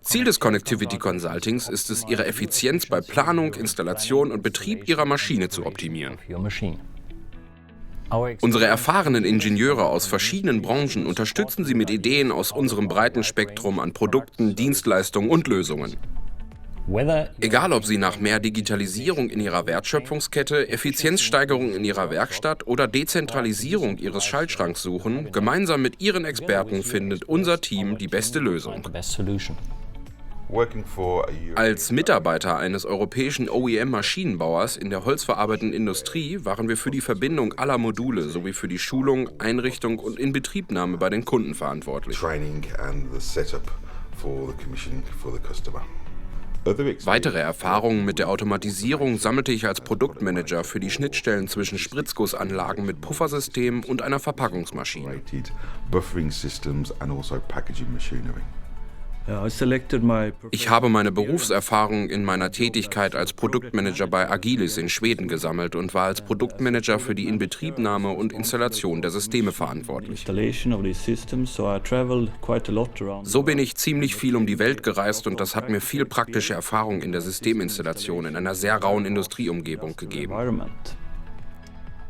Ziel des Connectivity Consultings ist es, ihre Effizienz bei Planung, Installation und Betrieb ihrer Maschine zu optimieren. Unsere erfahrenen Ingenieure aus verschiedenen Branchen unterstützen Sie mit Ideen aus unserem breiten Spektrum an Produkten, Dienstleistungen und Lösungen. Egal, ob Sie nach mehr Digitalisierung in Ihrer Wertschöpfungskette, Effizienzsteigerung in Ihrer Werkstatt oder Dezentralisierung Ihres Schaltschranks suchen, gemeinsam mit Ihren Experten findet unser Team die beste Lösung. Als Mitarbeiter eines europäischen OEM-Maschinenbauers in der holzverarbeitenden Industrie waren wir für die Verbindung aller Module sowie für die Schulung, Einrichtung und Inbetriebnahme bei den Kunden verantwortlich. Weitere Erfahrungen mit der Automatisierung sammelte ich als Produktmanager für die Schnittstellen zwischen Spritzgussanlagen mit Puffersystemen und einer Verpackungsmaschine. Ich habe meine Berufserfahrung in meiner Tätigkeit als Produktmanager bei Agilis in Schweden gesammelt und war als Produktmanager für die Inbetriebnahme und Installation der Systeme verantwortlich. So bin ich ziemlich viel um die Welt gereist und das hat mir viel praktische Erfahrung in der Systeminstallation in einer sehr rauen Industrieumgebung gegeben.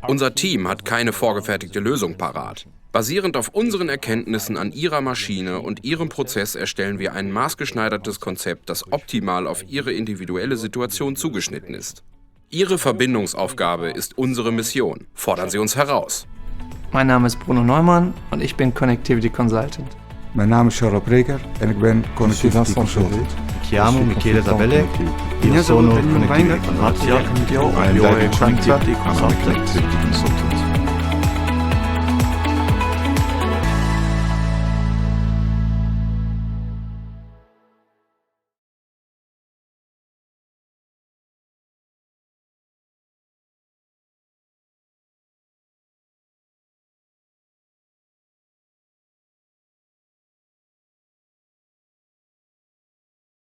Unser Team hat keine vorgefertigte Lösung parat. Basierend auf unseren Erkenntnissen an Ihrer Maschine und Ihrem Prozess erstellen wir ein maßgeschneidertes Konzept, das optimal auf Ihre individuelle Situation zugeschnitten ist. Ihre Verbindungsaufgabe ist unsere Mission. Fordern Sie uns heraus. Mein Name ist Bruno Neumann und ich bin Connectivity Consultant. Mijn naam is Charles Breker en ik ben Connectivity Consultant. Chiamo Michele Sabelle, io sono Connectivity Consultant.